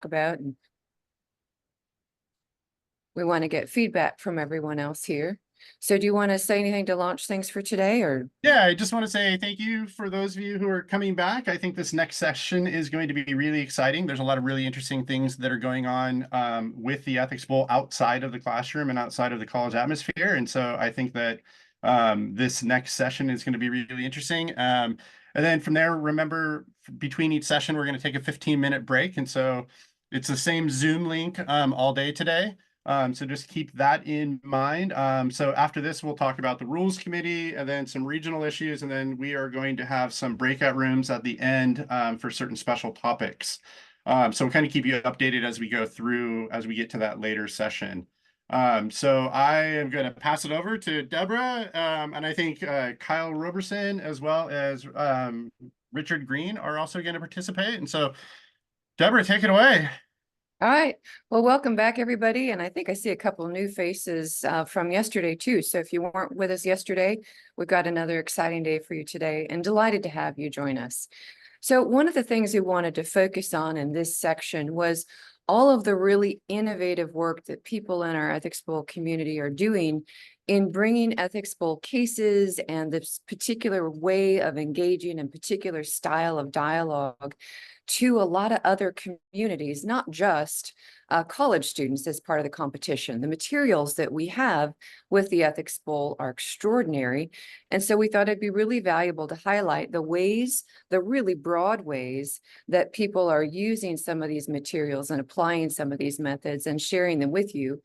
about, and we want to get feedback from everyone else here. So do you want to say anything to launch things for today, or? Yeah, I just want to say thank you for those of you who are coming back. I think this next session is going to be really exciting. There's a lot of really interesting things that are going on with the Ethics Bowl outside of the classroom and outside of the college atmosphere. And so I think that this next session is going to be really interesting. And then from there, remember, between each session, we're going to take a 15-minute break. And so it's the same Zoom link all day today. So just keep that in mind. So after this, we'll talk about the rules committee and then some regional issues. And then we are going to have some breakout rooms at the end for certain special topics. So we'll kind of keep you updated as we go through, as we get to that later session. So I am going to pass it over to Deborah. And I think Kyle Roberson as well as Richard Green are also going to participate. And so Deborah, take it away. All right. Well, welcome back, everybody. And I think I see a couple of new faces from yesterday, too. So if you weren't with us yesterday, we've got another exciting day for you today, and delighted to have you join us. So one of the things we wanted to focus on in this section was all of the really innovative work that people in our Ethics Bowl community are doing in bringing Ethics Bowl cases and this particular way of engaging and particular style of dialogue to a lot of other communities, not just college students as part of the competition. The materials that we have with the Ethics Bowl are extraordinary. And so we thought it'd be really valuable to highlight the ways, the really broad ways that people are using some of these materials and applying some of these methods and sharing them with you.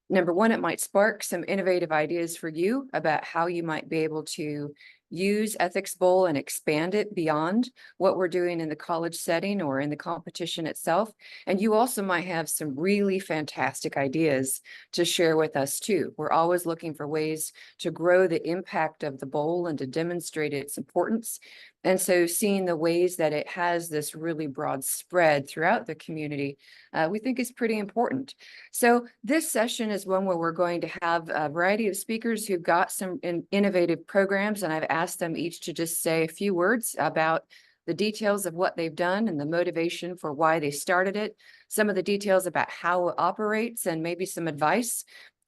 Number one, it might spark some innovative ideas for you about how you might be able to use Ethics Bowl and expand it beyond what we're doing in the college setting or in the competition itself. And you also might have some really fantastic ideas to share with us too. We're always looking for ways to grow the impact of the bowl and to demonstrate its importance. And so seeing the ways that it has this really broad spread throughout the community, we think is pretty important. So this session is one where we're going to have a variety of speakers who've got some innovative programs, and I've asked them each to just say a few words about the details of what they've done and the motivation for why they started it, some of the details about how it operates, and maybe some advice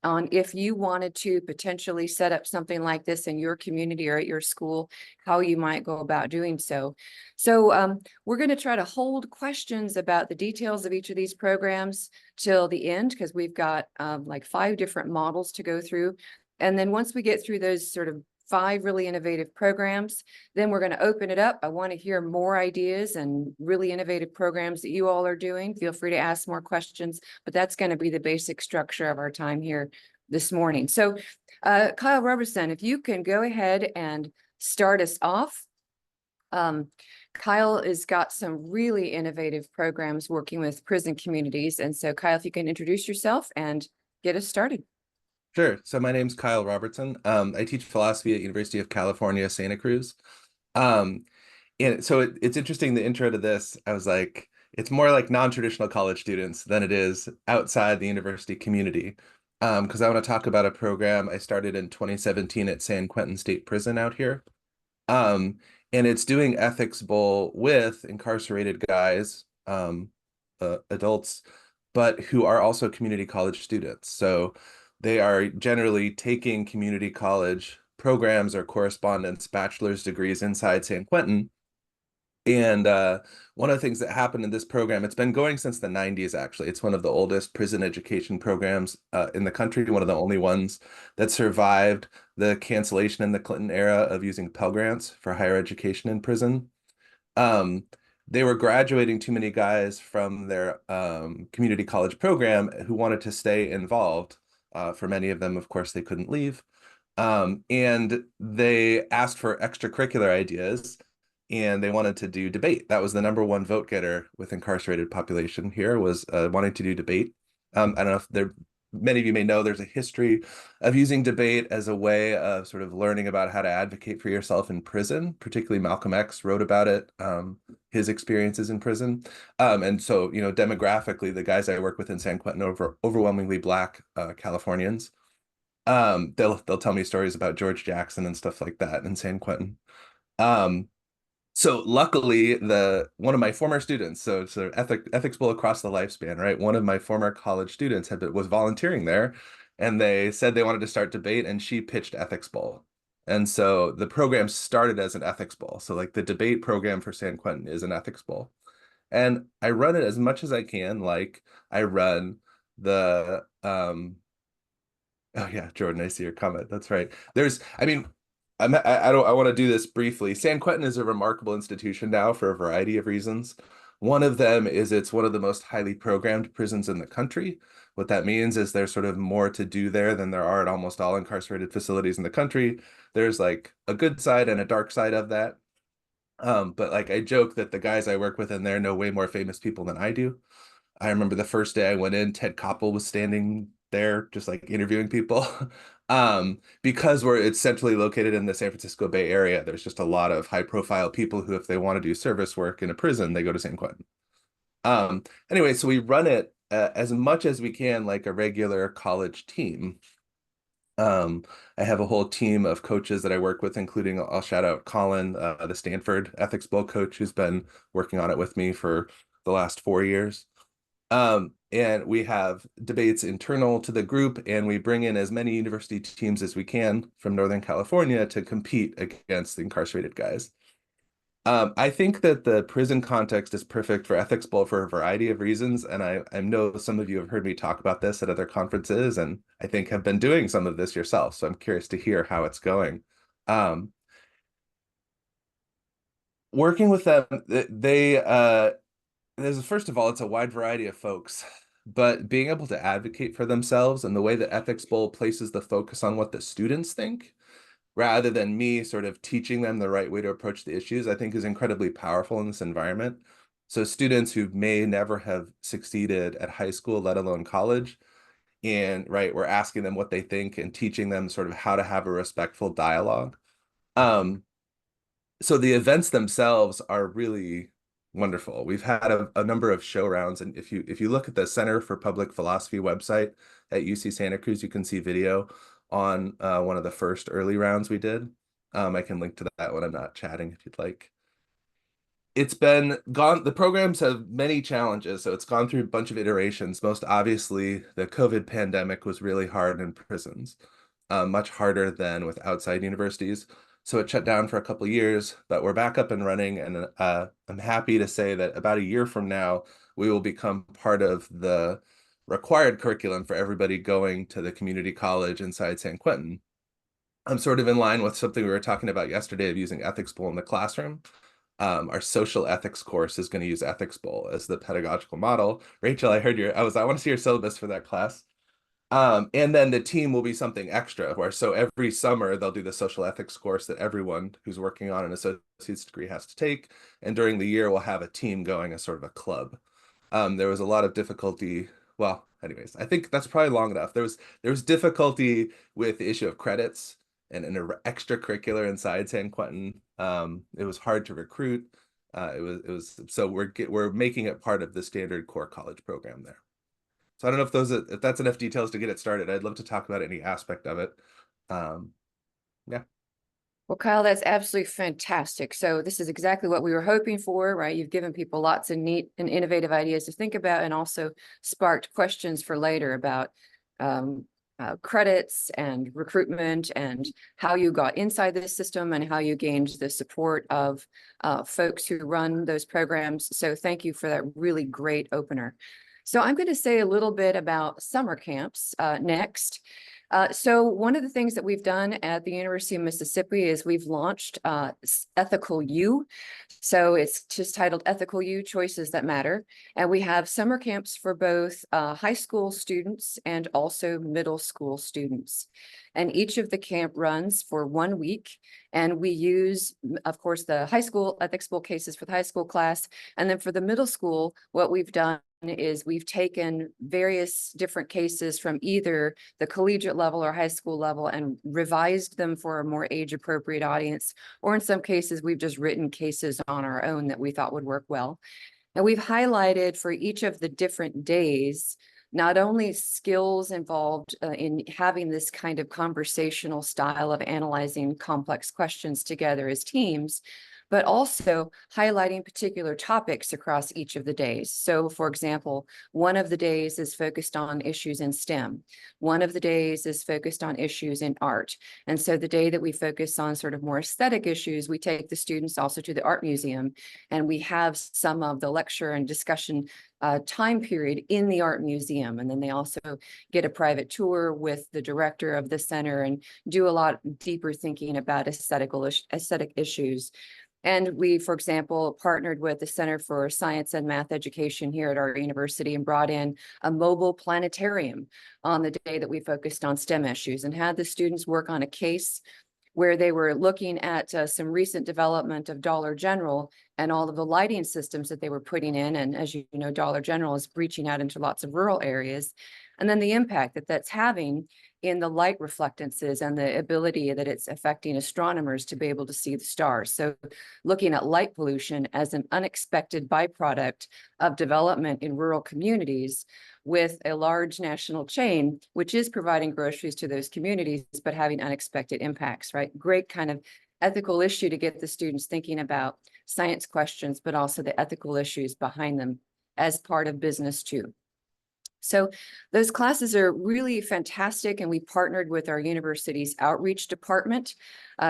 on if you wanted to potentially set up something like this in your community or at your school, how you might go about doing so. So we're going to try to hold questions about the details of each of these programs till the end, because we've got like 5 different models to go through. And then once we get through those sort of 5 really innovative programs, then we're going to open it up. I want to hear more ideas and really innovative programs that you all are doing. Feel free to ask more questions, but that's going to be the basic structure of our time here this morning. So Kyle Roberson, if you can go ahead and start us off. Kyle has got some really innovative programs working with prison communities. And so Kyle, if you can introduce yourself and get us started. Sure. So my name's Kyle Robertson. I teach philosophy at University of California, Santa Cruz. Um, and so it's interesting, the intro to this, I was like, it's more like non-traditional college students than it is outside the university community. Because I want to talk about a program I started in 2017 at San Quentin State Prison out here. And it's doing Ethics Bowl with incarcerated guys, adults, but who are also community college students. So they are generally taking community college programs or correspondence bachelor's degrees inside San Quentin. And one of the things that happened in this program, it's been going since the 90s, actually. It's one of the oldest prison education programs in the country, one of the only ones that survived the cancellation in the Clinton era of using Pell Grants for higher education in prison. They were graduating too many guys from their community college program who wanted to stay involved. For many of them, of course, they couldn't leave. And they asked for extracurricular ideas, and they wanted to do debate. That was the #1 vote getter with incarcerated population here, was wanting to do debate. I don't know if many of you may know there's a history of using debate as a way of sort of learning about how to advocate for yourself in prison. Particularly Malcolm X wrote about it, his experiences in prison. And so, demographically, the guys I work with in San Quentin are overwhelmingly Black Californians. They'll tell me stories about George Jackson and stuff like that in San Quentin. So luckily, one of my former students, so it's an ethics bowl across the lifespan, right? One of my former college students was volunteering there, and they said they wanted to start debate, and she pitched ethics bowl. And so the program started as an ethics bowl. So like the debate program for San Quentin is an ethics bowl. And I run it as much as I can, like I run the oh yeah, Jordan, I see your comment. That's right. I mean, I want to do this briefly. San Quentin is a remarkable institution now for a variety of reasons. One of them is it's one of the most highly programmed prisons in the country. What that means is there's sort of more to do there than there are at almost all incarcerated facilities in the country. There's like a good side and a dark side of that. But like I joke that the guys I work with in there know way more famous people than I do. I remember the first day I went in, Ted Koppel was standing there just like interviewing people. Because it's centrally located in the San Francisco Bay Area, there's just a lot of high profile people who, if they want to do service work in a prison, they go to San Quentin. Anyway, so we run it as much as we can like a regular college team. I have a whole team of coaches that I work with, including I'll shout out Colin, the Stanford Ethics Bowl coach, who's been working on it with me for the last 4 years. And we have debates internal to the group, and we bring in as many university teams as we can from Northern California to compete against the incarcerated guys. I think that the prison context is perfect for Ethics Bowl for a variety of reasons, and I know some of you have heard me talk about this at other conferences, and I think have been doing some of this yourself, so I'm curious to hear how it's going. Working with them, first of all, it's a wide variety of folks, but being able to advocate for themselves and the way that Ethics Bowl places the focus on what the students think, rather than me sort of teaching them the right way to approach the issues, I think is incredibly powerful in this environment. So students who may never have succeeded at high school, let alone college, and right, we're asking them what they think and teaching them sort of how to have a respectful dialogue. So the events themselves are really wonderful. We've had a number of show rounds, and if you look at the Center for Public Philosophy website at UC Santa Cruz, you can see video on one of the first early rounds we did. I can link to that when I'm not chatting if you'd like. The programs have many challenges, so it's gone through a bunch of iterations. Most obviously, the COVID pandemic was really hard in prisons, much harder than with outside universities. So it shut down for a couple of years, but we're back up and running, and I'm happy to say that about a year from now, we will become part of the required curriculum for everybody going to the community college inside San Quentin. I'm sort of in line with something we were talking about yesterday of using Ethics Bowl in the classroom. Our social ethics course is going to use Ethics Bowl as the pedagogical model. Rachel, I want to see your syllabus for that class. And then the team will be something extra, so every summer they'll do the social ethics course that everyone who's working on an associate's degree has to take. And during the year, we'll have a team going as sort of a club. There was a lot of difficulty. Well, anyways, I think that's probably long enough. There was difficulty with the issue of credits and an extracurricular inside San Quentin. It was hard to recruit. So we're making it part of the standard core college program there. So I don't know if that's enough details to get it started. I'd love to talk about any aspect of it. Yeah. Well, Kyle, that's absolutely fantastic. So this is exactly what we were hoping for, right? You've given people lots of neat and innovative ideas to think about, and also sparked questions for later about credits and recruitment and how you got inside this system and how you gained the support of folks who run those programs. So thank you for that really great opener. So I'm going to say a little bit about summer camps next. So one of the things that we've done at the University of Mississippi is we've launched Ethical U. So it's just titled Ethical U, Choices That Matter. And we have summer camps for both high school students and also middle school students. And each of the camp runs for 1 week. And we use, of course, the high school ethics bowl cases for the high school class. And then for the middle school, what we've done is we've taken various different cases from either the collegiate level or high school level and revised them for a more age appropriate audience, or in some cases we've just written cases on our own that we thought would work well. And we've highlighted for each of the different days not only skills involved in having this kind of conversational style of analyzing complex questions together as teams, but also highlighting particular topics across each of the days. So for example, one of the days is focused on issues in STEM. One of the days is focused on issues in art. And so the day that we focus on sort of more aesthetic issues, we take the students also to the art museum, and we have some of the lecture and discussion time period in the art museum. And then they also get a private tour with the director of the center and do a lot deeper thinking about aesthetic issues. And we, for example, partnered with the Center for Science and Math Education here at our university and brought in a mobile planetarium on the day that we focused on STEM issues and had the students work on a case where they were looking at some recent development of Dollar General and all of the lighting systems that they were putting in. And as you know, Dollar General is reaching out into lots of rural areas. And then the impact that that's having in the light reflectances and the ability that it's affecting astronomers to be able to see the stars. So looking at light pollution as an unexpected byproduct of development in rural communities with a large national chain, which is providing groceries to those communities, but having unexpected impacts, right? Great kind of ethical issue to get the students thinking about science questions, but also the ethical issues behind them as part of business too. So those classes are really fantastic, and we partnered with our university's outreach department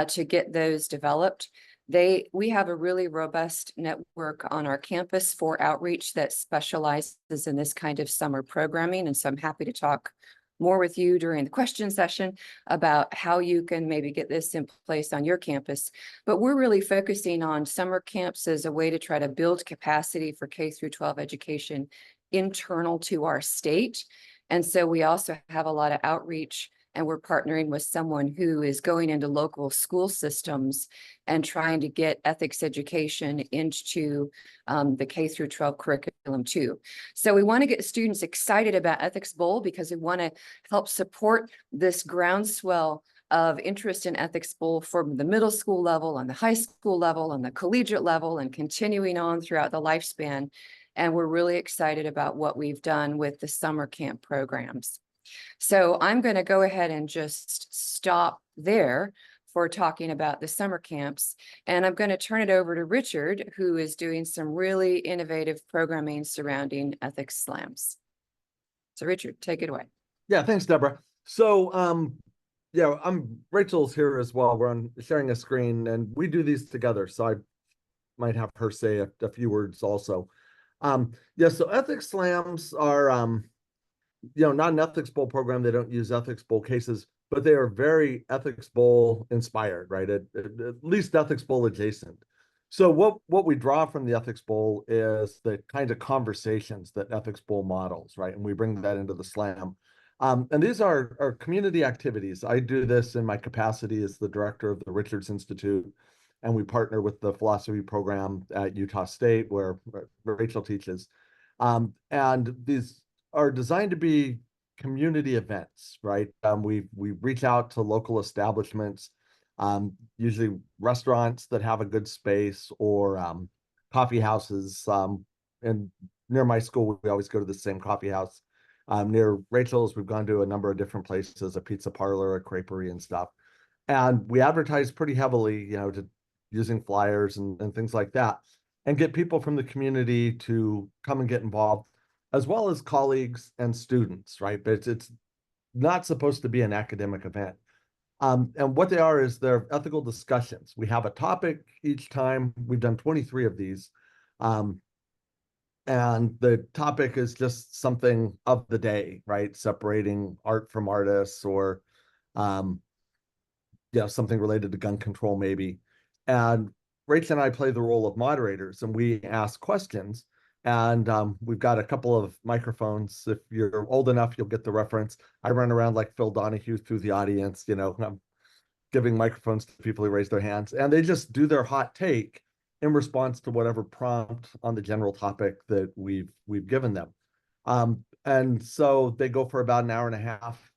to get those developed. We have a really robust network on our campus for outreach that specializes in this kind of summer programming. And so I'm happy to talk more with you during the question session about how you can maybe get this in place on your campus. But we're really focusing on summer camps as a way to try to build capacity for K through 12 education internal to our state. And so we also have a lot of outreach, and we're partnering with someone who is going into local school systems and trying to get ethics education into the K through 12 curriculum too. So we want to get students excited about Ethics Bowl because we want to help support this groundswell of interest in Ethics Bowl from the middle school level and the high school level and the collegiate level and continuing on throughout the lifespan. And we're really excited about what we've done with the summer camp programs. So I'm going to go ahead and just stop there for talking about the summer camps. And I'm going to turn it over to Richard, who is doing some really innovative programming surrounding ethics slams. So Richard, take it away. Yeah, thanks, Deborah. So, yeah, Rachel's here as well. We're sharing a screen, and we do these together. So I might have her say a few words also. Yeah, so ethics slams are, not an ethics bowl program. They don't use ethics bowl cases, but they are very ethics bowl inspired, right? At least ethics bowl adjacent. So what we draw from the ethics bowl is the kinds of conversations that ethics bowl models, right? And we bring that into the slam. And these are community activities. I do this in my capacity as the director of the Richards Institute, and we partner with the philosophy program at Utah State where Rachel teaches. And these are designed to be community events, right? We reach out to local establishments, usually restaurants that have a good space or coffee houses. And near my school, we always go to the same coffee house. Near Rachel's, we've gone to a number of different places, a pizza parlor, a creperie and stuff. And we advertise pretty heavily, using flyers and things like that, and get people from the community to come and get involved, as well as colleagues and students, right? But it's not supposed to be an academic event. And what they are is they're ethical discussions. We have a topic each time. We've done 23 of these. And the topic is just something of the day, right? Separating art from artists or, something related to gun control maybe. And Rachel and I play the role of moderators, and we ask questions. And we've got a couple of microphones. If you're old enough, you'll get the reference. I run around like Phil Donahue through the audience, I'm giving microphones to people who raise their hands, and they just do their hot take in response to whatever prompt on the general topic that we've given them. And so they go for about an hour and a half.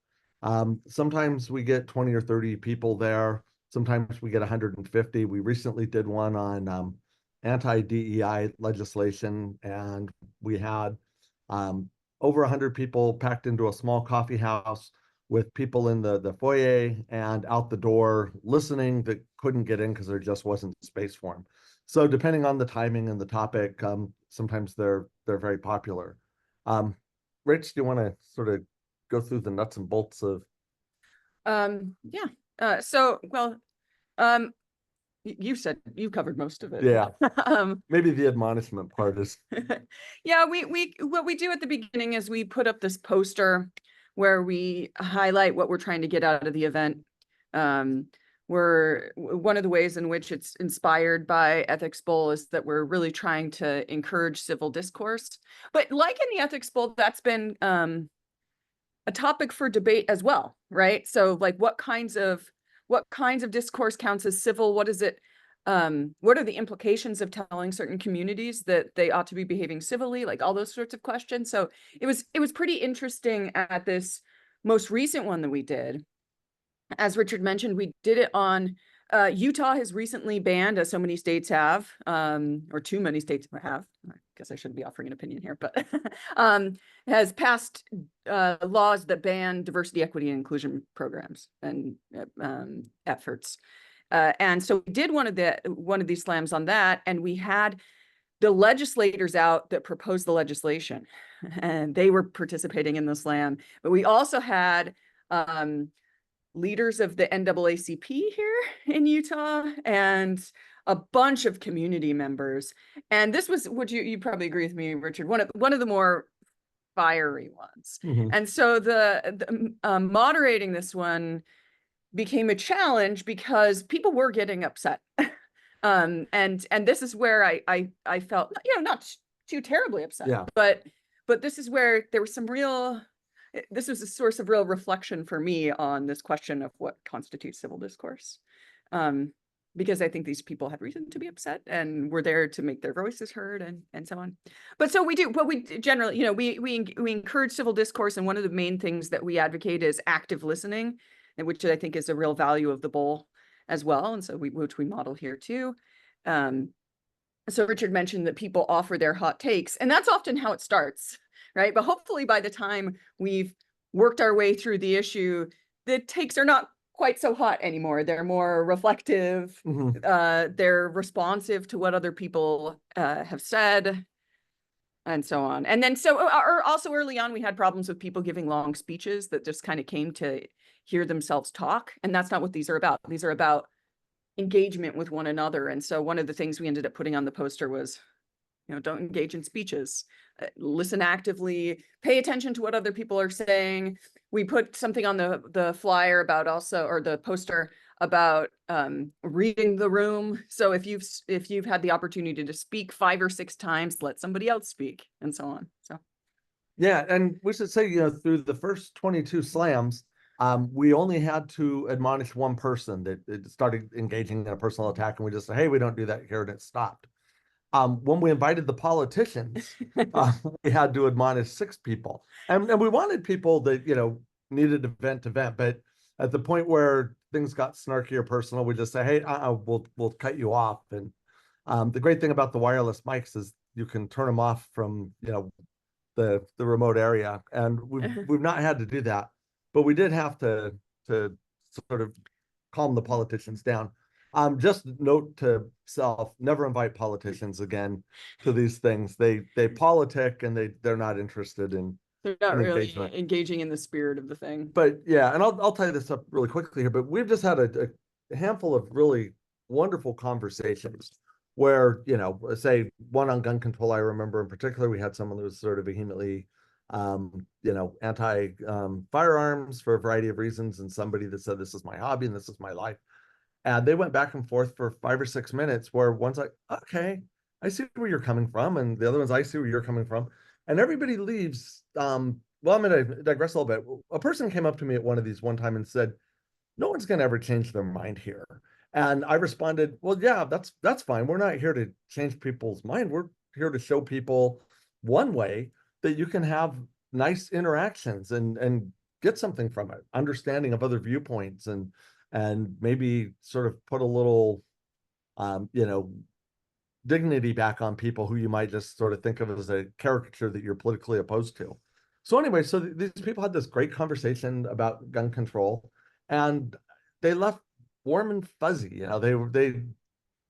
Sometimes we get 20 or 30 people there. Sometimes we get 150. We recently did one on anti-DEI legislation, and we had over 100 people packed into a small coffee house with people in the foyer and out the door listening that couldn't get in because there just wasn't space for them. So depending on the timing and the topic, sometimes they're very popular. Rich, do you want to sort of go through the nuts and bolts of? Yeah. Well, um, you said you covered most of it. Yeah. Um, Maybe the admonishment part is. yeah, what we do at the beginning is we put up this poster where we highlight what we're trying to get out of the event. One of the ways in which it's inspired by Ethics Bowl is that we're really trying to encourage civil discourse. But like in the Ethics Bowl, that's been a topic for debate as well, right? So like what kinds of discourse counts as civil? What is it? What are the implications of telling certain communities that they ought to be behaving civilly? Like all those sorts of questions. So it was pretty interesting at this most recent one that we did. As Richard mentioned, we did it on Utah has recently banned, as so many states have, or too many states have. I guess I shouldn't be offering an opinion here, but has passed laws that ban diversity, equity, and inclusion programs and efforts. And so we did one of these slams on that, and we had the legislators out that proposed the legislation, and they were participating in the slam. But we also had leaders of the NAACP here in Utah and a bunch of community members. And this was, would you probably agree with me, Richard, one of the more fiery ones. Mhm. And so the moderating this one became a challenge because people were getting upset. And this is where I felt, not too terribly upset, Yeah. but this is where there was some real, this was a source of real reflection for me on this question of what constitutes civil discourse. Because I think these people had reason to be upset and were there to make their voices heard and so on. But so we generally, we encourage civil discourse, and one of the main things that we advocate is active listening, and which I think is a real value of the bowl as well. And so which we model here too. So Richard mentioned that people offer their hot takes, and that's often how it starts, right? But hopefully by the time we've worked our way through the issue, the takes are not quite so hot anymore. They're more reflective. Mhm. They're responsive to what other people have said, and so on. And then also early on, we had problems with people giving long speeches that just kind of came to hear themselves talk. And that's not what these are about. These are about engagement with one another. And so one of the things we ended up putting on the poster was, don't engage in speeches, listen actively, pay attention to what other people are saying. We put something on the flyer about or the poster about reading the room. So if you've had the opportunity to speak 5 or 6 times, let somebody else speak, and so on. So Yeah, and we should say, through the first 22 slams, we only had to admonish one person that started engaging in a personal attack, and we just said, hey, we don't do that here, and it stopped. When we invited the politicians, we had to admonish 6 people. And we wanted people that, needed to vent, but at the point where things got snarky or personal, we just say, hey, we'll cut you off. And the great thing about the wireless mics is you can turn them off from, the remote area. And we've not had to do that, but we did have to sort of calm the politicians down. Just note to self, never invite politicians again to these things. They politic, and they're not interested in they're not really engagement. engaging in the spirit of the thing. But yeah, and I'll tie this up really quickly here, but we've just had a handful of really wonderful conversations where, say one on gun control, I remember in particular, we had someone who was sort of vehemently, anti firearms for a variety of reasons, and somebody that said, this is my hobby and this is my life. And they went back and forth for 5 or 6 minutes where one's like, okay, I see where you're coming from. And the other one's, I see where you're coming from. And everybody leaves. Well, I'm going to digress a little bit. A person came up to me at one of these one time and said, no one's going to ever change their mind here. And I responded, well, yeah, that's fine. We're not here to change people's mind. We're here to show people one way that you can have nice interactions and get something from it, understanding of other viewpoints, and maybe sort of put a little, dignity back on people who you might just sort of think of as a caricature that you're politically opposed to. So anyway, so these people had this great conversation about gun control, and they left warm and fuzzy. They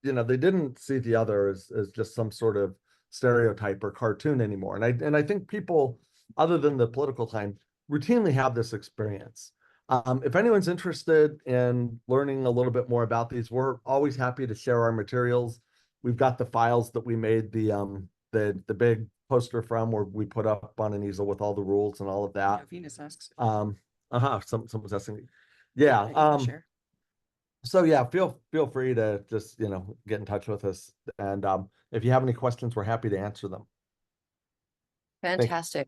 they didn't see the other as just some sort of stereotype or cartoon anymore. And I think people, other than the political time, routinely have this experience. If anyone's interested in learning a little bit more about these, we're always happy to share our materials. We've got the files that we made the big poster from, where we put up on an easel with all the rules and all of Yeah, that. Venus asks. Someone's asking me. Yeah. you can share. So yeah, feel free to just, get in touch with us. And if you have any questions, we're happy to answer them. Fantastic.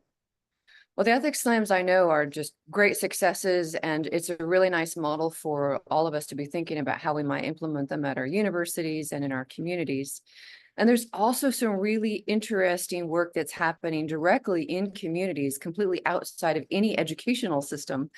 Well, the ethics slams I know are just great successes, and it's a really nice model for all of us to be thinking about how we might implement them at our universities and in our communities. And there's also some really interesting work that's happening directly in communities, completely outside of any educational system,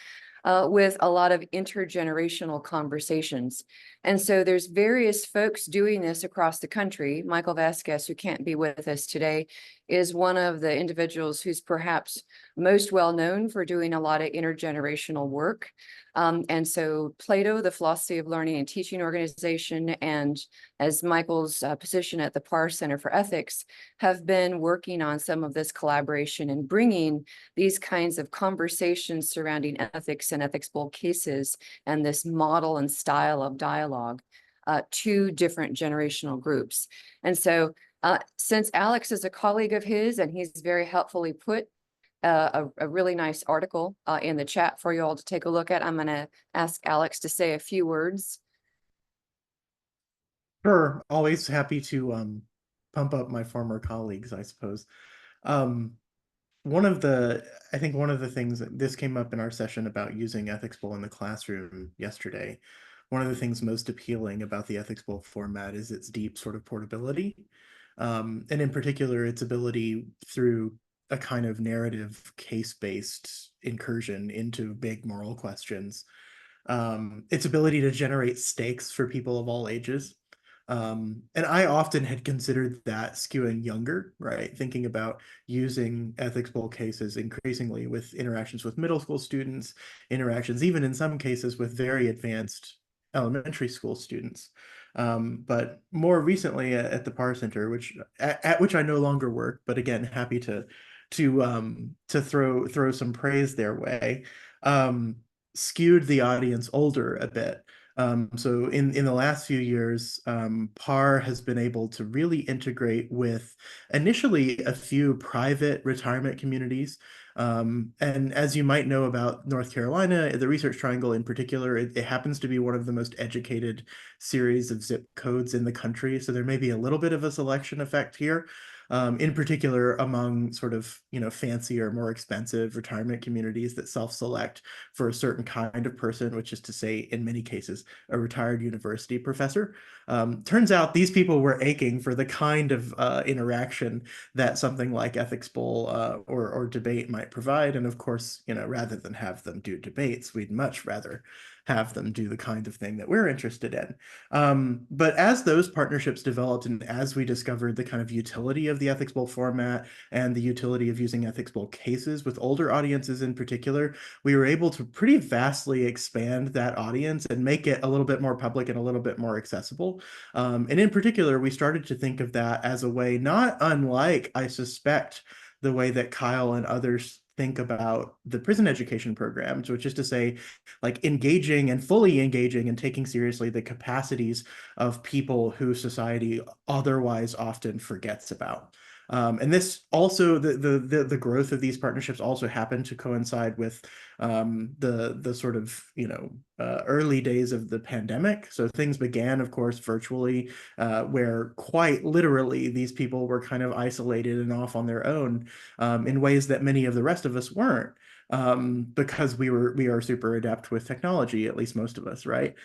with a lot of intergenerational conversations. And so there's various folks doing this across the country. Michael Vasquez, who can't be with us today, is one of the individuals who's perhaps most well known for doing a lot of intergenerational work. And so Plato, the Philosophy of Learning and Teaching Organization, and as Michael's position at the Parr Center for Ethics, have been working on some of this collaboration and bringing these kinds of conversations surrounding ethics and ethics bowl cases and this model and style of dialogue to different generational groups. And so since Alex is a colleague of his and he's very helpfully put a really nice article in the chat for you all to take a look at, I'm going to ask Alex to say a few words. Sure, always happy to pump up my former colleagues, I suppose. I think one of the things that this came up in our session about using Ethics Bowl in the classroom yesterday. One of the things most appealing about the Ethics Bowl format is its deep sort of portability. And in particular, its ability through a kind of narrative case-based incursion into big moral questions. Its ability to generate stakes for people of all ages. And I often had considered that skewing younger, right? Thinking about using ethics bowl cases increasingly with interactions with middle school students, interactions even in some cases with very advanced elementary school students. But more recently at the Parr Center, which at which I no longer work, but again, happy to throw some praise their way, skewed the audience older a bit. So in the last few years, Parr has been able to really integrate with initially a few private retirement communities. And as you might know about North Carolina, the Research Triangle in particular, it happens to be one of the most educated series of zip codes in the country. So there may be a little bit of a selection effect here. In particular among sort of, fancier, more expensive retirement communities that self-select for a certain kind of person, which is to say, in many cases, a retired university professor. Turns out these people were aching for the kind of interaction that something like Ethics Bowl or debate might provide. And of course, rather than have them do debates, we'd much rather have them do the kind of thing that we're interested in. But as those partnerships developed and as we discovered the kind of utility of the Ethics Bowl format and the utility of using Ethics Bowl cases with older audiences in particular, we were able to pretty vastly expand that audience and make it a little bit more public and a little bit more accessible. And in particular, we started to think of that as a way, not unlike, I suspect, the way that Kyle and others think about the prison education programs, which is to say, like engaging and fully engaging and taking seriously the capacities of people who society otherwise often forgets about. And this also, the growth of these partnerships also happened to coincide with the sort of, early days of the pandemic. So things began, of course, virtually, where quite literally these people were kind of isolated and off on their own in ways that many of the rest of us weren't. Because we are super adept with technology, at least most of us, right?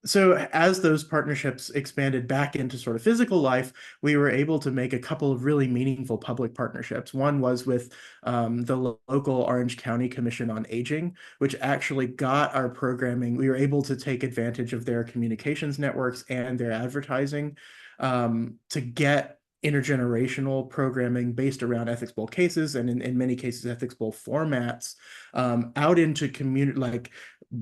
So as those partnerships expanded back into sort of physical life, we were able to make a couple of really meaningful public partnerships. One was with the local Orange County Commission on Aging, which actually got our programming. We were able to take advantage of their communications networks and their advertising to get intergenerational programming based around Ethics Bowl cases and in many cases Ethics Bowl formats out into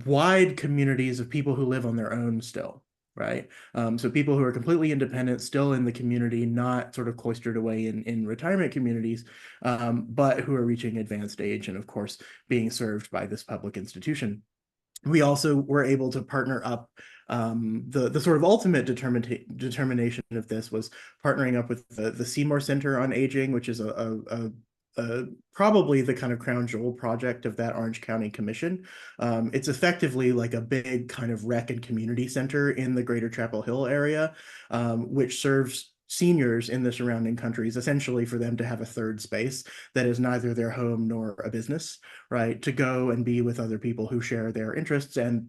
wide communities of people who live on their own still. right? So people who are completely independent, still in the community, not sort of cloistered away in retirement communities, but who are reaching advanced age and, of course, being served by this public institution. We also were able to partner up. The sort of ultimate determination of this was partnering up with the Seymour Center on Aging, which is probably the kind of crown jewel project of that Orange County Commission. It's effectively like a big kind of rec and community center in the greater Chapel Hill area, which serves seniors in the surrounding countries, essentially for them to have a third space that is neither their home nor a business, right? To go and be with other people who share their interests and,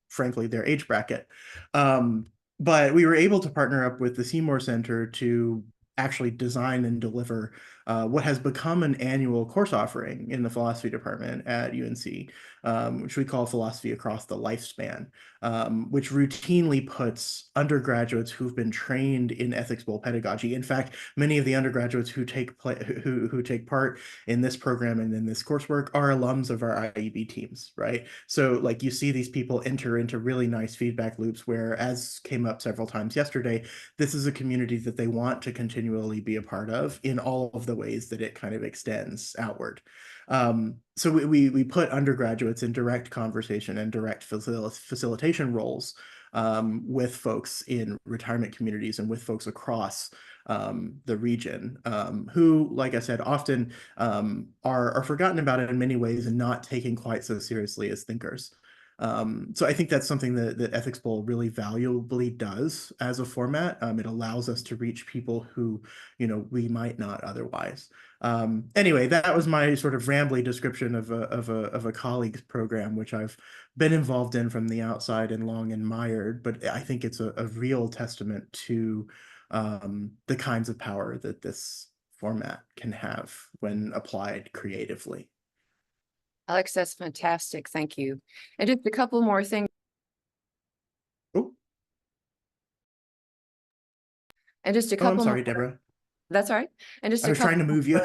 frankly, their age bracket. But we were able to partner up with the Seymour Center to actually design and deliver what has become an annual course offering in the philosophy department at UNC, which we call Philosophy Across the Lifespan, which routinely puts undergraduates who've been trained in ethics bowl pedagogy. In fact, many of the undergraduates who take part in this program and in this coursework are alums of our IEB teams, right? So like you see these people enter into really nice feedback loops where, as came up several times yesterday, this is a community that they want to continually be a part of in all of the ways that it kind of extends outward. So we put undergraduates in direct conversation and direct facilitation roles with folks in retirement communities and with folks across the region, who, like I said, often are forgotten about in many ways and not taken quite so seriously as thinkers. So I think that's something that Ethics Bowl really valuably does as a format. It allows us to reach people who, we might not otherwise. Anyway, that was my sort of rambly description of a colleague's program, which I've been involved in from the outside and long admired. But I think it's a real testament to the kinds of power that this format can have when applied creatively. Alex, that's fantastic. Thank you. And just a couple more things. Oh, And just a I'm couple sorry, more. Deborah. That's all right. And just I a was trying to couple move you.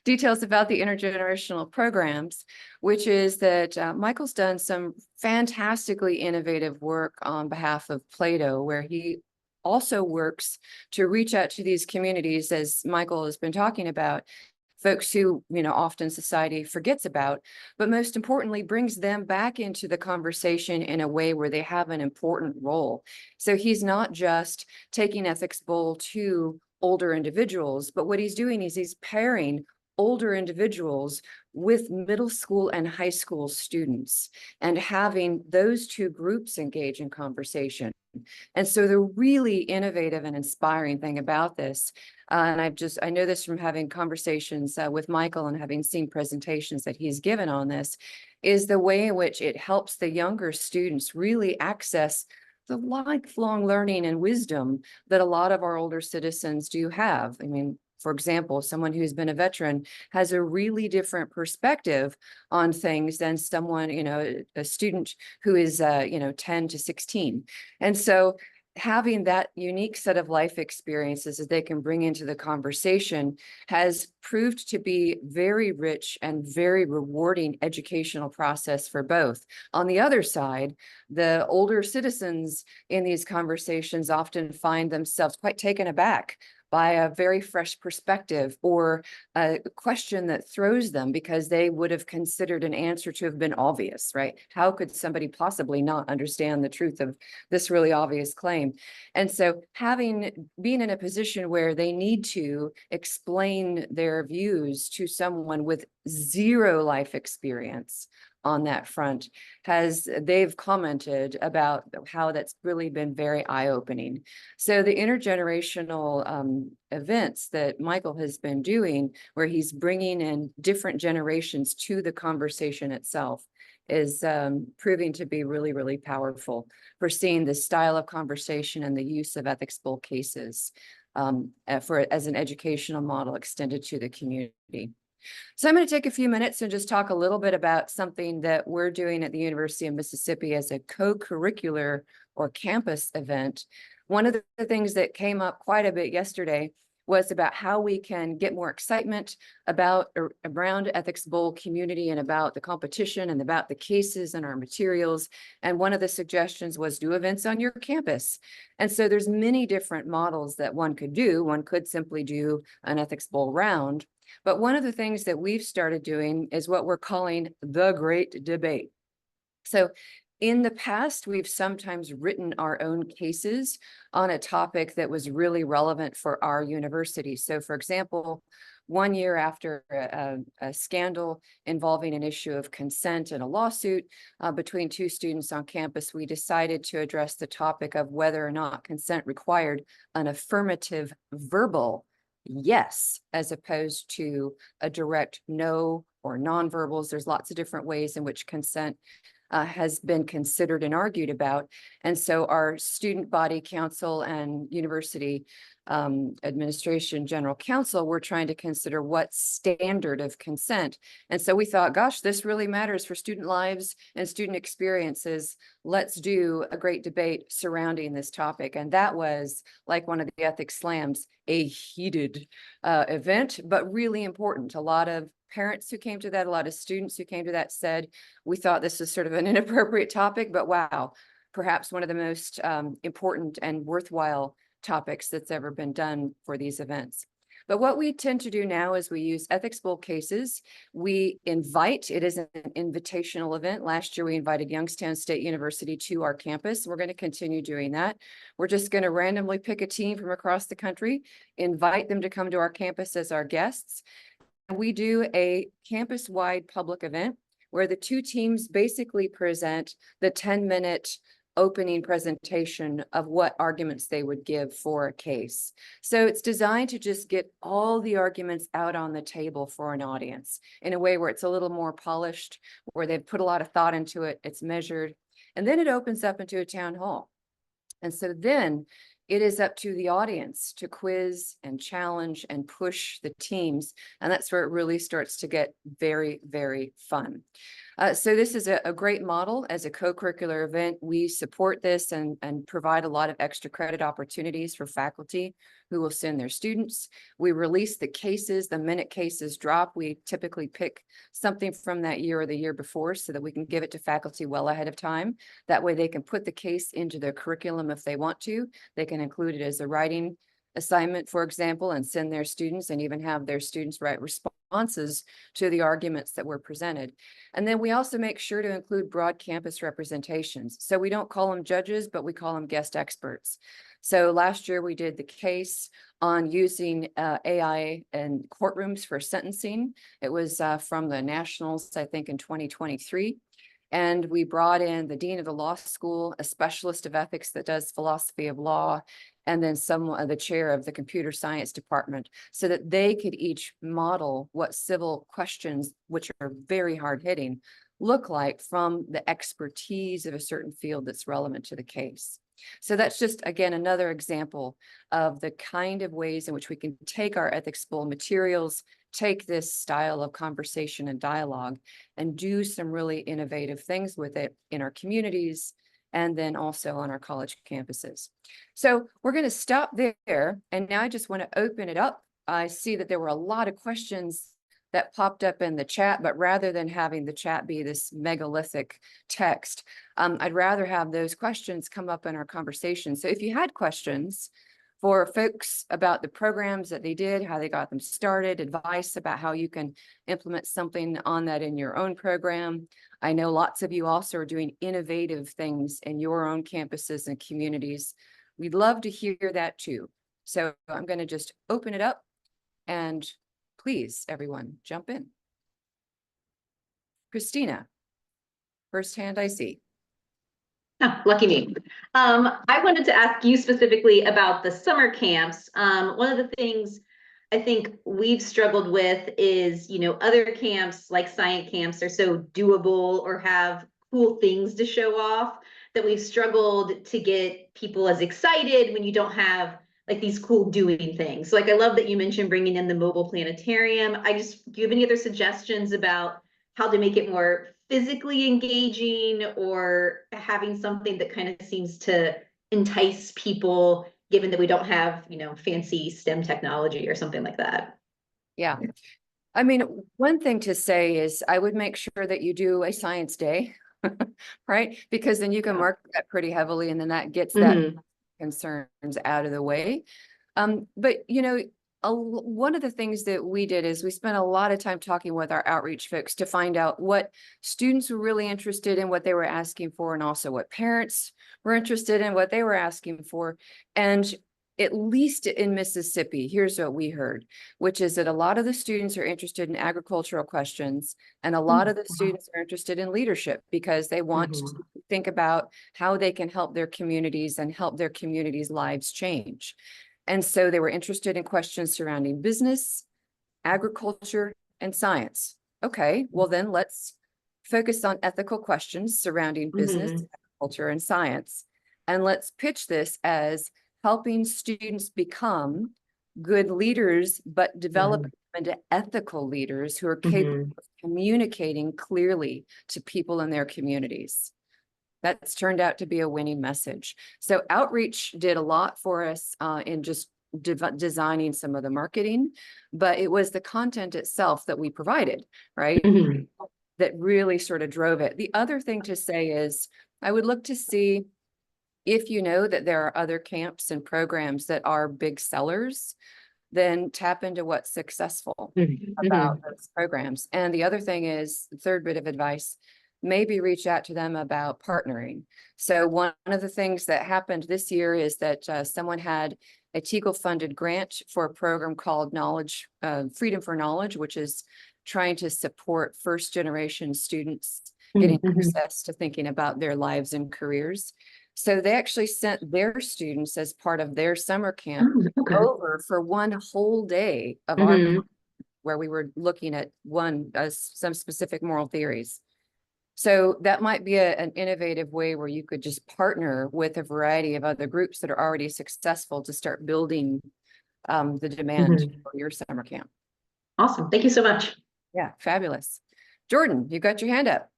details about the intergenerational programs, which is that Michael's done some fantastically innovative work on behalf of Plato, where he also works to reach out to these communities, as Michael has been talking about, folks who, often society forgets about, but most importantly, brings them back into the conversation in a way where they have an important role. So he's not just taking Ethics Bowl to older individuals, but what he's doing is he's pairing older individuals with middle school and high school students and having those two groups engage in conversation. And so the really innovative and inspiring thing about this, and I know this from having conversations with Michael and having seen presentations that he's given on this, is the way in which it helps the younger students really access the lifelong learning and wisdom that a lot of our older citizens do have. I mean, for example, someone who's been a veteran has a really different perspective on things than someone, a student who is, 10 to 16. And so having that unique set of life experiences that they can bring into the conversation has proved to be very rich and very rewarding educational process for both. On the other side, the older citizens in these conversations often find themselves quite taken aback by a very fresh perspective or a question that throws them because they would have considered an answer to have been obvious, right? How could somebody possibly not understand the truth of this really obvious claim? And so being in a position where they need to explain their views to someone with zero life experience on that front, they've commented about how that's really been very eye-opening. So the intergenerational events that Michael has been doing, where he's bringing in different generations to the conversation itself, is proving to be really, really powerful for seeing the style of conversation and the use of ethics bowl cases as an educational model extended to the community. So I'm going to take a few minutes and just talk a little bit about something that we're doing at the University of Mississippi as a co-curricular or campus event. One of the things that came up quite a bit yesterday was about how we can get more excitement about around Ethics Bowl community and about the competition and about the cases and our materials. And one of the suggestions was do events on your campus. And so there's many different models that one could do. One could simply do an Ethics Bowl round. But one of the things that we've started doing is what we're calling the Great Debate. So in the past, we've sometimes written our own cases on a topic that was really relevant for our university. So for example, 1 year after a scandal involving an issue of consent and a lawsuit between two students on campus, we decided to address the topic of whether or not consent required an affirmative verbal yes, as opposed to a direct no or nonverbals. There's lots of different ways in which consent has been considered and argued about. And so our student body council and university administration general counsel were trying to consider what standard of consent. And so we thought, gosh, this really matters for student lives and student experiences. Let's do a great debate surrounding this topic. And that was, like one of the ethics slams, a heated event, but really important. A lot of parents who came to that, a lot of students who came to that said, we thought this was sort of an inappropriate topic, but wow, perhaps one of the most important and worthwhile topics that's ever been done for these events. But what we tend to do now is we use Ethics Bowl cases. We invite, it is an invitational event. Last year, we invited Youngstown State University to our campus. We're going to continue doing that. We're just going to randomly pick a team from across the country, invite them to come to our campus as our guests. We do a campus-wide public event where the two teams basically present the 10-minute opening presentation of what arguments they would give for a case. So it's designed to just get all the arguments out on the table for an audience in a way where it's a little more polished, where they've put a lot of thought into it, it's measured, and then it opens up into a town hall. And so then it is up to the audience to quiz and challenge and push the teams. And that's where it really starts to get very, very fun. So this is a great model as a co-curricular event. We support this and provide a lot of extra credit opportunities for faculty who will send their students. We release the cases, the minute cases drop. We typically pick something from that year or the year before so that we can give it to faculty well ahead of time. That way they can put the case into their curriculum if they want to. They can include it as a writing assignment, for example, and send their students and even have their students write responses to the arguments that were presented. And then we also make sure to include broad campus representations. So we don't call them judges, but we call them guest experts. So last year we did the case on using AI in courtrooms for sentencing. It was from the Nationals, I think, in 2023. And we brought in the dean of the law school, a specialist of ethics that does philosophy of law, and then the chair of the computer science department, so that they could each model what civil questions, which are very hard hitting, look like from the expertise of a certain field that's relevant to the case. So that's just, again, another example of the kind of ways in which we can take our Ethics Bowl materials, take this style of conversation and dialogue, and do some really innovative things with it in our communities, and then also on our college campuses. So we're going to stop there. And now I just want to open it up. I see that there were a lot of questions that popped up in the chat, but rather than having the chat be this megalithic text, I'd rather have those questions come up in our conversation. So if you had questions for folks about the programs that they did, how they got them started, advice about how you can implement something on that in your own program. I know lots of you also are doing innovative things in your own campuses and communities. We'd love to hear that too. So I'm going to just open it up, and please, everyone, jump in. Christina, first hand I see. Oh, lucky me. I wanted to ask you specifically about the summer camps. One of the things I think we've struggled with is, other camps like science camps are so doable or have cool things to show off that we've struggled to get people as excited when you don't have like these cool doing things. So like, I love that you mentioned bringing in the mobile planetarium. Do you have any other suggestions about how to make it more physically engaging or having something that kind of seems to entice people given that we don't have, fancy STEM technology or something like that. Yeah. I mean, one thing to say is I would make sure that you do a science day, right? Because then you can mark that pretty heavily, and then that gets that concerns out of the way. But one of the things that we did is we spent a lot of time talking with our outreach folks to find out what students were really interested in, what they were asking for, and also what parents were interested in, what they were asking for. And at least in Mississippi, here's what we heard, which is that a lot of the students are interested in agricultural questions, and a lot of the students are interested in leadership because they want to think about how they can help their communities and help their communities' lives change. And so they were interested in questions surrounding business, agriculture, and science. Okay, well then let's focus on ethical questions surrounding business, agriculture, and science. And let's pitch this as helping students become good leaders, but develop them into ethical leaders who are capable of communicating clearly to people in their communities. That's turned out to be a winning message. So outreach did a lot for us in just designing some of the marketing, but it was the content itself that we provided, right? That really sort of drove it. The other thing to say is I would look to see if you know that there are other camps and programs that are big sellers, then tap into what's successful about those programs. And the other thing is, the third bit of advice, maybe reach out to them about partnering. So one of the things that happened this year is that someone had a TEGL-funded grant for a program called Freedom for Knowledge, which is trying to support first-generation students getting access to thinking about their lives and careers. So they actually sent their students as part of their summer camp over for one whole day of our, where we were looking at some specific moral theories. So that might be an innovative way where you could just partner with a variety of other groups that are already successful to start building the demand for your summer camp. Awesome. Thank you so much. Yeah, fabulous. Jordan, you got your hand up.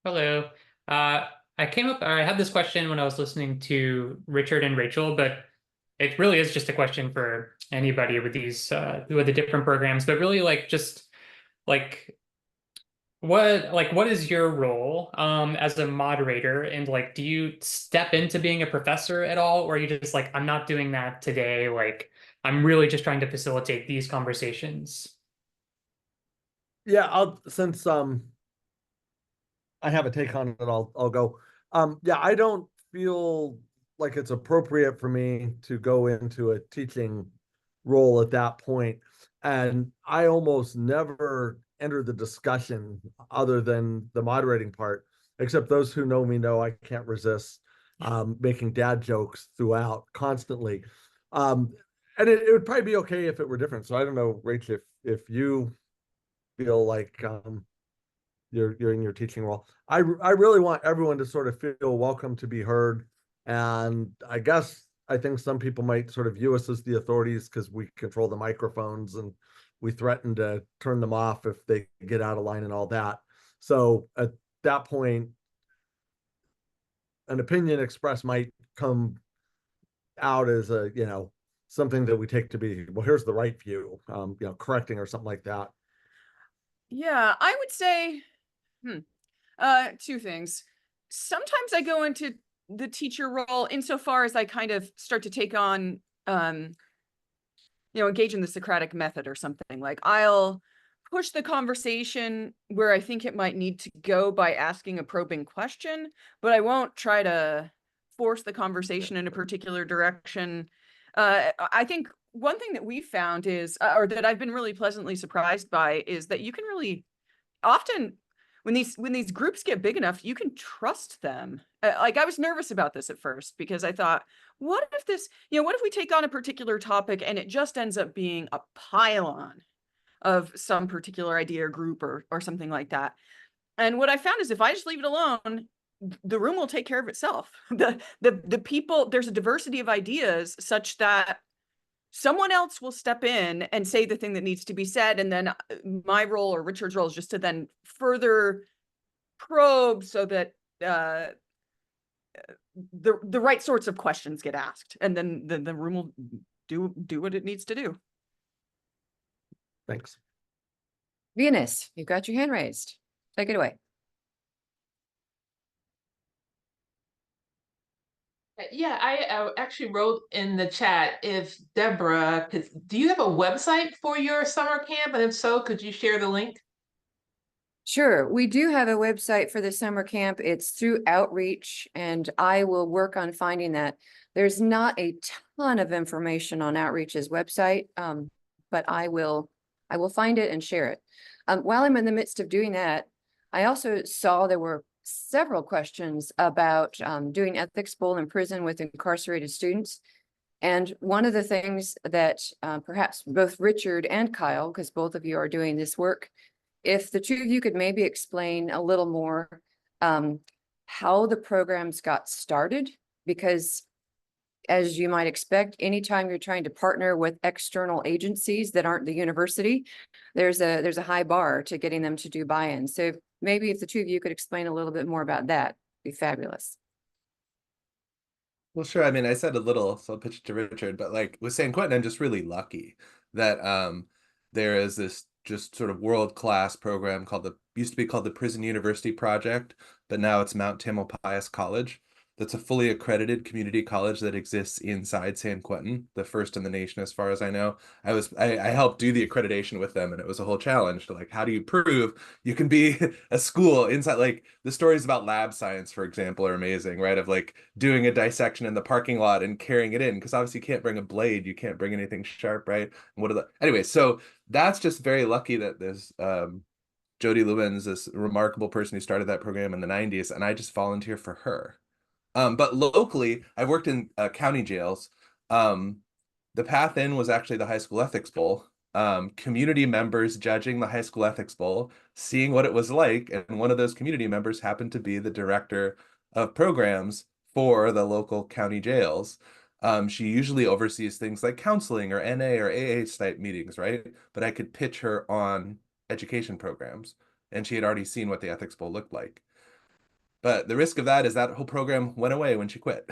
Hello. I had this question when I was listening to Richard and Rachel, but it really is just a question for anybody with these with the different programs, but really what is your role as a moderator, and do you step into being a professor at all, or are you just I'm not doing that today, I'm really just trying to facilitate these conversations? Yeah, since I have a take on it, I'll go. Yeah, I don't feel like it's appropriate for me to go into a teaching role at that point. And I almost never enter the discussion other than the moderating part, except those who know me know I can't resist making dad jokes throughout constantly. And it would probably be okay if it were different. So I don't know, Rachel, if you feel like you're in your teaching role. I really want everyone to sort of feel welcome to be heard. And I think some people might sort of view us as the authorities because we control the microphones and we threaten to turn them off if they get out of line and all that. So at that point, an opinion expressed might come out as something that we take to be, well, here's the right view, correcting or something like that. Yeah, I would say, two things. Sometimes I go into the teacher role insofar as I kind of start to take on, engage in the Socratic method or something. Like I'll push the conversation where I think it might need to go by asking a probing question, but I won't try to force the conversation in a particular direction. I think one thing that we found is, or that I've been really pleasantly surprised by, is that you can really often, when these groups get big enough, you can trust them. I was nervous about this at first because I thought, what if we take on a particular topic and it just ends up being a pile-on of some particular idea or group or something like that. And what I found is if I just leave it alone, the room will take care of itself. The people, there's a diversity of ideas such that someone else will step in and say the thing that needs to be said. And then my role or Richard's role is just to then further probe so that the right sorts of questions get asked, and then the room will do what it needs to do. Thanks. Venus, you've got your hand raised. Take it away. Yeah, I actually wrote in the chat if Deborah, do you have a website for your summer camp? And if so, could you share the link? Sure, we do have a website for the summer camp. It's through Outreach, and I will work on finding that. There's not a ton of information on Outreach's website, but I will find it and share it. While I'm in the midst of doing that, I also saw there were several questions about doing ethics bowl in prison with incarcerated students. And one of the things that perhaps both Richard and Kyle, because both of you are doing this work, if the two of you could maybe explain a little more how the programs got started, because as you might expect, anytime you're trying to partner with external agencies that aren't the university, there's a high bar to getting them to do buy-in. So maybe if the two of you could explain a little bit more about that, it'd be fabulous. Well, sure. I mean, I said a little, so I'll pitch it to Richard, but like with San Quentin, I'm just really lucky that there is this just sort of world-class program used to be called the Prison University Project, but now it's Mount Tamalpais College. That's a fully accredited community college that exists inside San Quentin, the first in the nation, as far as I know. I helped do the accreditation with them, and it was a whole challenge to like, how do you prove you can be a school inside? Like the stories about lab science, for example, are amazing, right? Of like doing a dissection in the parking lot and carrying it in, because obviously you can't bring a blade, you can't bring anything sharp, right? Anyway, so that's just very lucky that there's Jody Lewin's this remarkable person who started that program in the 90s, and I just volunteer for her. But locally, I've worked in county jails. The path in was actually the high school ethics bowl. Community members judging the high school ethics bowl, seeing what it was like, and one of those community members happened to be the director of programs for the local county jails. She usually oversees things like counseling or NA or AA type meetings, right? But I could pitch her on education programs, and she had already seen what the ethics bowl looked like. But the risk of that is that whole program went away when she quit.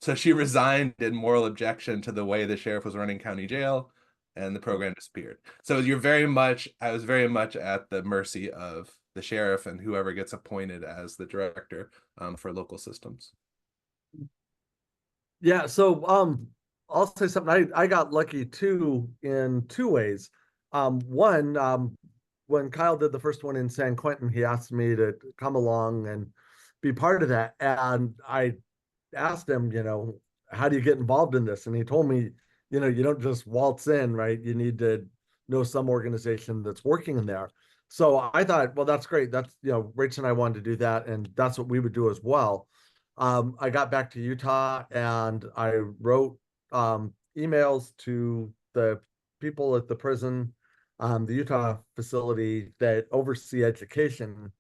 So she resigned in moral objection to the way the sheriff was running county jail, and the program disappeared. So I was very much at the mercy of the sheriff and whoever gets appointed as the director for local systems. Yeah, so I'll say something. I got lucky too in two ways. One, when Kyle did the first one in San Quentin, he asked me to come along and be part of that. And I asked him, how do you get involved in this? And he told me, you don't just waltz in, right? You need to know some organization that's working in there. So I thought, well, that's great. That's, Rachel and I wanted to do that. And that's what we would do as well. I got back to Utah and I wrote emails to the people at the prison, the Utah facility that oversee education,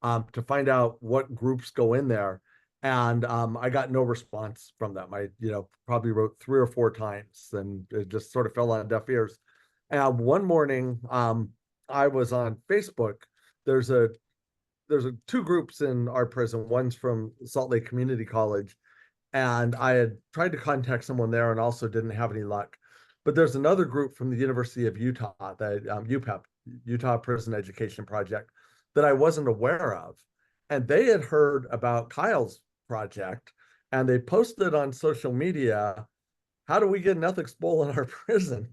to find out what groups go in there. And I got no response from them. I, probably wrote 3 or 4 times and it just sort of fell on deaf ears. And one morning, I was on Facebook. There's 2 groups in our prison. One's from Salt Lake Community College, and I had tried to contact someone there and also didn't have any luck. But there's another group from the University of Utah, that UPEP, Utah Prison Education Project, that I wasn't aware of. And they had heard about Kyle's project, and they posted on social media, how do we get an ethics bowl in our prison?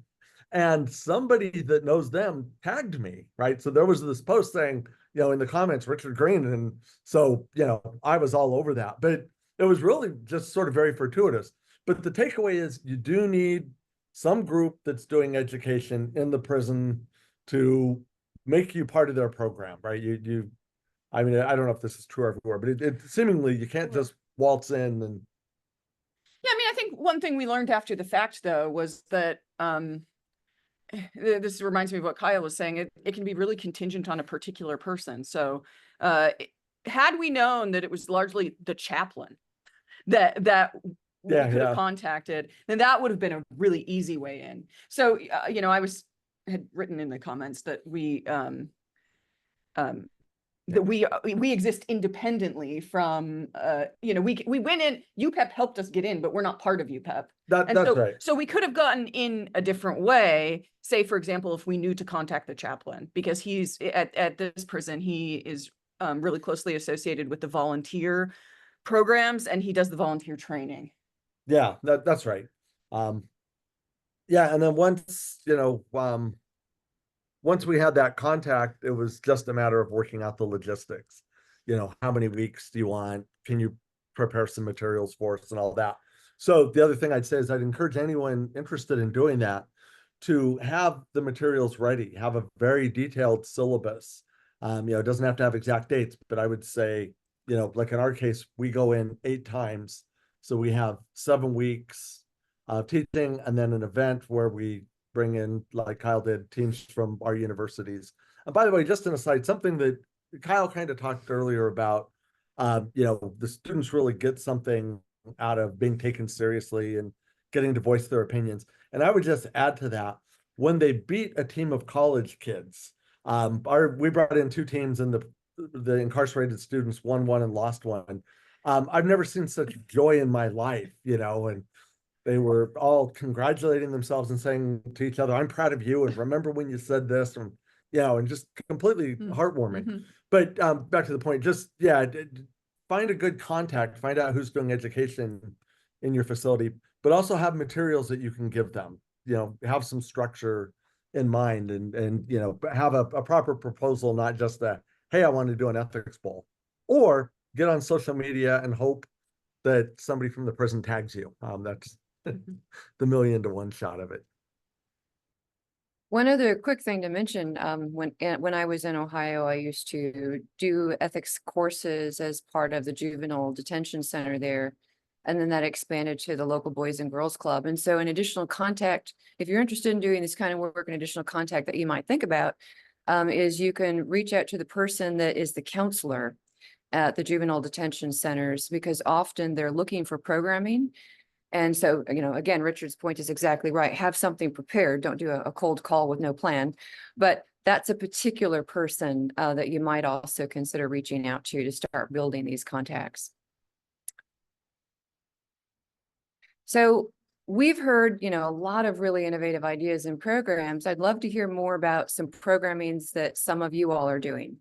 And somebody that knows them tagged me, right? So there was this post saying, in the comments, Richard Green. And so, I was all over that. But it was really just sort of very fortuitous. But the takeaway is you do need some group that's doing education in the prison to make you part of their program, right? I mean, I don't know if this is true everywhere, but it seemingly you can't just waltz in and. Yeah, I mean, I think one thing we learned after the fact, though, was that this reminds me of what Kyle was saying. It can be really contingent on a particular person. So had we known that it was largely the chaplain that we could have contacted, then that would have been a really easy way in. So, I had written in the comments that we that we exist independently from, we went in, UPEP helped us get in, but we're not part of UPEP. And That's so, right. so we could have gotten in a different way. Say, for example, if we knew to contact the chaplain, because he's at this prison, he is really closely associated with the volunteer programs, and he does the volunteer training. Yeah, that's right. Yeah, and then once we had that contact, it was just a matter of working out the logistics. How many weeks do you want? Can you prepare some materials for us and all that? So the other thing I'd say is I'd encourage anyone interested in doing that to have the materials ready, have a very detailed syllabus. It doesn't have to have exact dates, but I would say, like in our case, we go in 8 times. So we have 7 weeks of teaching and then an event where we bring in, like Kyle did, teams from our universities. And by the way, just an aside, something that Kyle kind of talked earlier about, the students really get something out of being taken seriously and getting to voice their opinions. And I would just add to that, when they beat a team of college kids, we brought in 2 teams, and the incarcerated students won one and lost one. I've never seen such joy in my life, and they were all congratulating themselves and saying to each other, "I'm proud of you, and remember when you said this," and just completely heartwarming. Mhm. But back to the point, just find a good contact, find out who's doing education in your facility, but also have materials that you can give them. Have some structure in mind, and have a proper proposal, not just a, "Hey, I want to do an ethics bowl," or get on social media and hope that somebody from the prison tags you. That's the 1,000,000 to 1 shot of it. One other quick thing to mention, when I was in Ohio, I used to do ethics courses as part of the juvenile detention center there. And then that expanded to the local Boys and Girls Club. And so an additional contact, if you're interested in doing this kind of work, an additional contact that you might think about is you can reach out to the person that is the counselor at the juvenile detention centers, because often they're looking for programming. And so, again, Richard's point is exactly right. Have something prepared. Don't do a cold call with no plan. But that's a particular person that you might also consider reaching out to start building these contacts. So we've heard, a lot of really innovative ideas and programs. I'd love to hear more about some programmings that some of you all are doing.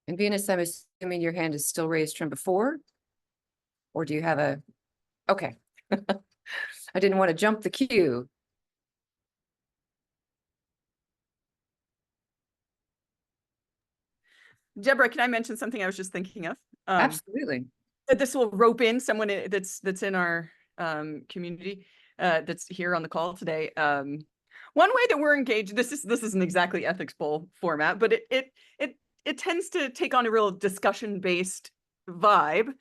And Venus, I'm assuming your hand is still raised from before? Or do you have a, okay. I didn't want to jump the queue. Deborah, can I mention something I was just thinking of? Absolutely. This will rope in someone that's in our community that's here on the call today. One way that we're engaged, this isn't exactly ethics bowl format, but it tends to take on a real discussion-based vibe.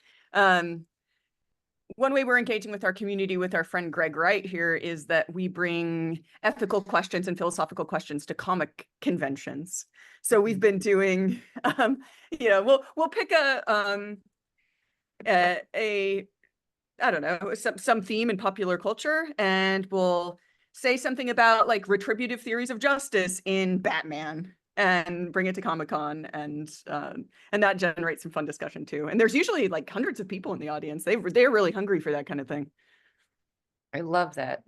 One way we're engaging with our community with our friend Greg Wright here is that we bring ethical questions and philosophical questions to comic conventions. So we've been doing, we'll pick a I don't know, some theme in popular culture, and we'll say something about like retributive theories of justice in Batman and bring it to Comic-Con, and that generates some fun discussion too. And there's usually like hundreds of people in the audience. They're really hungry for that kind of thing. I love that.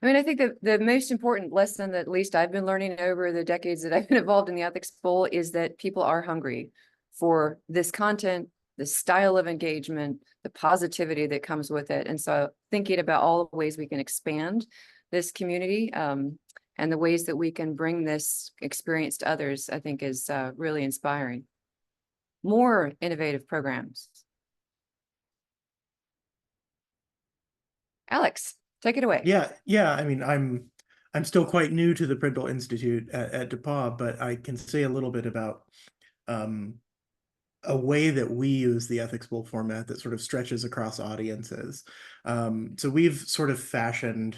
I mean, I think that the most important lesson that at least I've been learning over the decades that I've been involved in the ethics bowl is that people are hungry for this content, the style of engagement, the positivity that comes with it. And so thinking about all the ways we can expand this community and the ways that we can bring this experience to others, I think is really inspiring. More innovative programs. Alex, take it away. Yeah. I mean, I'm still quite new to the Prindle Institute at DePauw, but I can say a little bit about a way that we use the ethics bowl format that sort of stretches across audiences. So we've sort of fashioned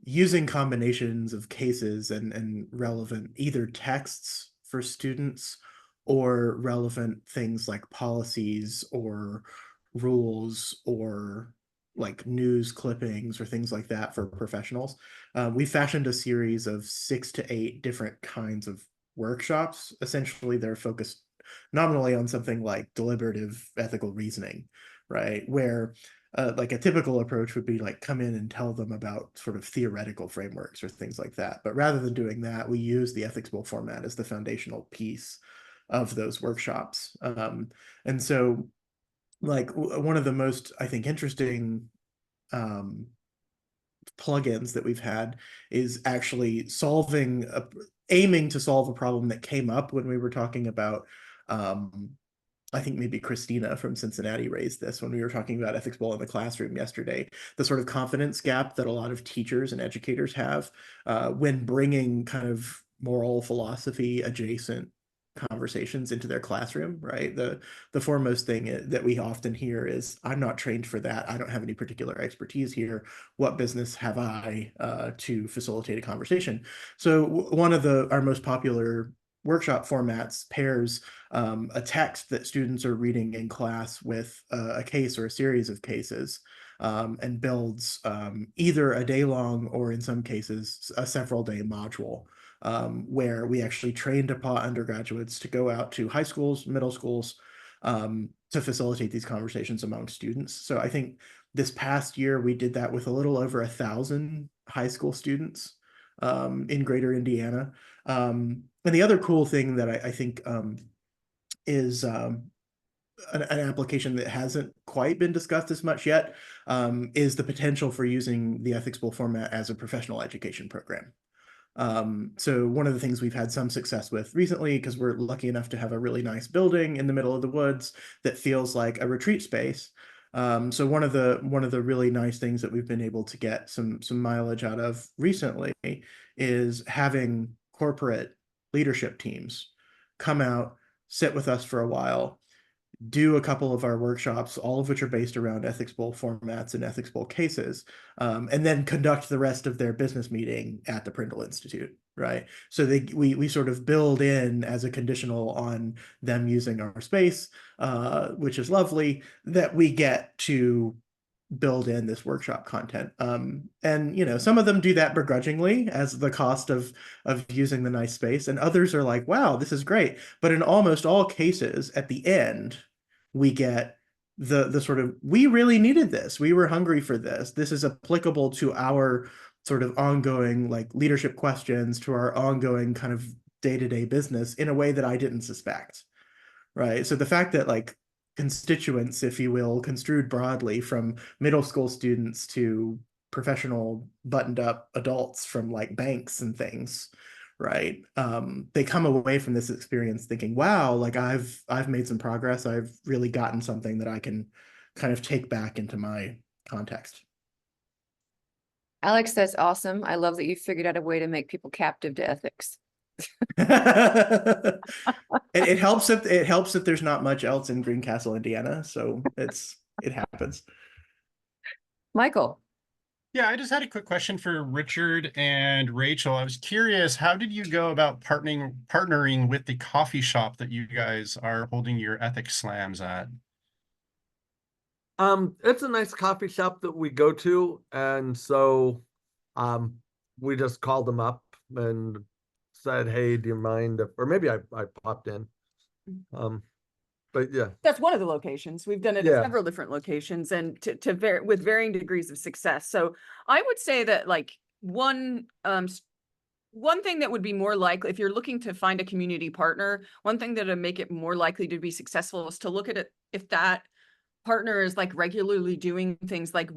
using combinations of cases and relevant either texts for students or relevant things like policies or rules or like news clippings or things like that for professionals. We fashioned a series of 6 to 8 different kinds of workshops. Essentially, they're focused nominally on something like deliberative ethical reasoning, right? Where like a typical approach would be like come in and tell them about sort of theoretical frameworks or things like that. But rather than doing that, we use the ethics bowl format as the foundational piece of those workshops. And so like one of the most, I think, interesting plugins that we've had is actually aiming to solve a problem that came up when we were talking about I think maybe Christina from Cincinnati raised this when we were talking about ethics bowl in the classroom yesterday, the sort of confidence gap that a lot of teachers and educators have when bringing kind of moral philosophy adjacent conversations into their classroom, right? The foremost thing that we often hear is, I'm not trained for that. I don't have any particular expertise here. What business have I to facilitate a conversation? So one of our most popular workshop formats pairs a text that students are reading in class with a case or a series of cases, and builds either a day-long or in some cases a several-day module where we actually trained upon undergraduates to go out to high schools, middle schools, to facilitate these conversations among students. So I think this past year we did that with a little over 1,000 high school students in Greater Indiana. And the other cool thing that I think is an application that hasn't quite been discussed as much yet is the potential for using the ethics bowl format as a professional education program. So one of the things we've had some success with recently, because we're lucky enough to have a really nice building in the middle of the woods that feels like a retreat space. So one of the really nice things that we've been able to get some mileage out of recently is having corporate leadership teams come out, sit with us for a while, do a couple of our workshops, all of which are based around ethics bowl formats and ethics bowl cases, and then conduct the rest of their business meeting at the Prindle Institute, right? So we sort of build in as a conditional on them using our space, which is lovely, that we get to build in this workshop content. And some of them do that begrudgingly as the cost of using the nice space, and others are like, wow, this is great. But in almost all cases, at the end, we get the sort of, we really needed this. We were hungry for this. This is applicable to our sort of ongoing like leadership questions, to our ongoing kind of day-to-day business in a way that I didn't suspect. Right. So the fact that like constituents, if you will, construed broadly from middle school students to professional buttoned up adults from like banks and things, right? They come away from this experience thinking, wow, like I've made some progress. I've really gotten something that I can kind of take back into my context. Alex, that's awesome. I love that you figured out a way to make people captive to ethics. It helps that there's not much else in Greencastle, Indiana, so it happens. Michael. Yeah, I just had a quick question for Richard and Rachel. I was curious, how did you go about partnering with the coffee shop that you guys are holding your ethics slams at? It's a nice coffee shop that we go to, and so we just called them up and said, hey, do you mind if, or maybe I popped in. But yeah, that's one of the locations. We've done it at several different locations and with varying degrees of success. So I would say that like one thing that would be more likely, if you're looking to find a community partner, one thing that would make it more likely to be successful is to look at it if that partner is like regularly doing things like,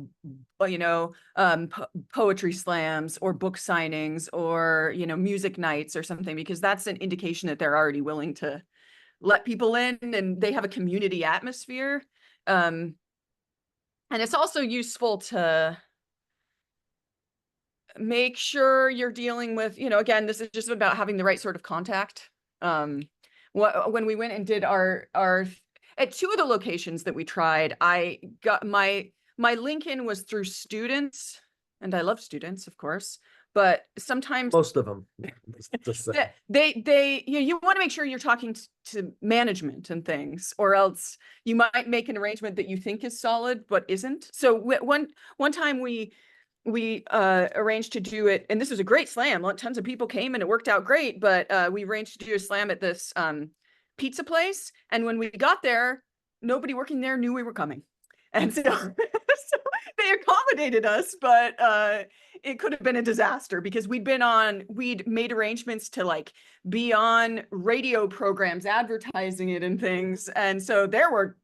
poetry slams or book signings or, music nights or something, because that's an indication that they're already willing to let people in and they have a community atmosphere. And it's also useful to make sure you're dealing with, again, this is just about having the right sort of contact. When we went and did our at two of the locations that we tried, I got my link in was through students, and I love students, of course, but sometimes Most of them. Just saying. you want to make sure you're talking to management and things, or else you might make an arrangement that you think is solid but isn't. So one time we arranged to do it, and this was a great slam. Tons of people came and it worked out great, but we arranged to do a slam at this pizza place, and when we got there, nobody working there knew we were coming, and so, so they accommodated us, but it could have been a disaster because we'd made arrangements to like be on radio programs advertising it and things, and so there were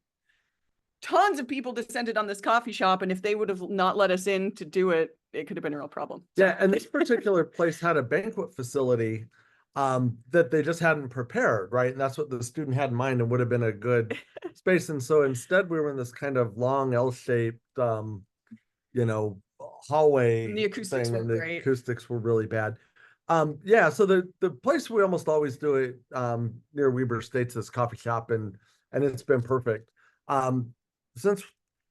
tons of people descended on this coffee shop, and if they would have not let us in to do it, it could have been a real problem. Yeah, and this particular place had a banquet facility that they just hadn't prepared, right? And that's what the student had in mind and would have been a good space. And so instead we were in this kind of long L-shaped, hallway And the acoustics thing, were and the great. acoustics were really bad. Yeah, so the place we almost always do it near Weber States, this coffee shop, and it's been perfect. Since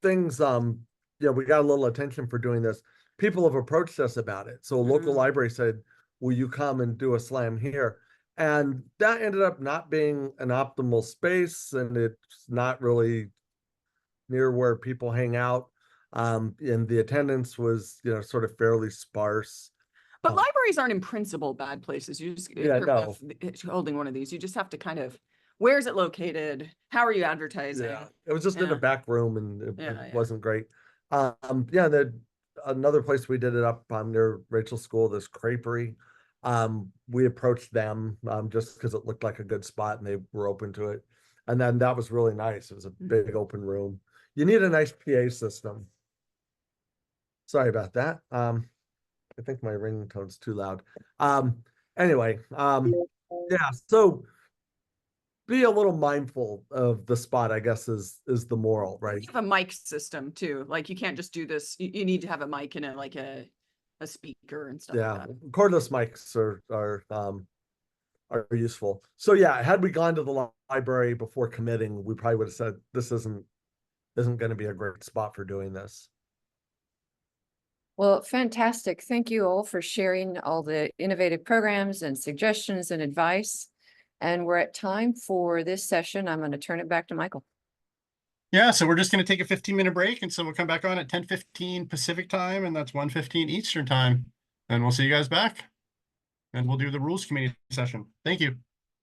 things we got a little attention for doing this, people have approached us about it. So a local library said, will you come and do a slam here? And that ended up not being an optimal space, and it's not really near where people hang out. And the attendance was, sort of fairly sparse. But libraries aren't in principle bad places. You just holding one of these, you just have to kind of, where's it located? How are you advertising? Yeah, it was just in a back room, and it wasn't great. Another place we did it up near Rachel's school, this creperie. We approached them just because it looked like a good spot and they were open to it. And then that was really nice. It was a big open room. You need a nice PA system. Sorry about that. I think my ringtone's too loud. Anyway, yeah, so be a little mindful of the spot, I guess, is the moral, right? You have a mic system too. Like you can't just do this. You need to have a mic and a speaker and stuff like that. Cordless mics are useful. So yeah, had we gone to the library before committing, we probably would have said this isn't going to be a great spot for doing this. Well, fantastic. Thank you all for sharing all the innovative programs and suggestions and advice. And we're at time for this session. I'm going to turn it back to Michael. Yeah, so we're just going to take a 15-minute break, and so we'll come back on at 10:15 Pacific time, and that's 1:15 Eastern time. And we'll see you guys back, and we'll do the rules committee session. Thank you.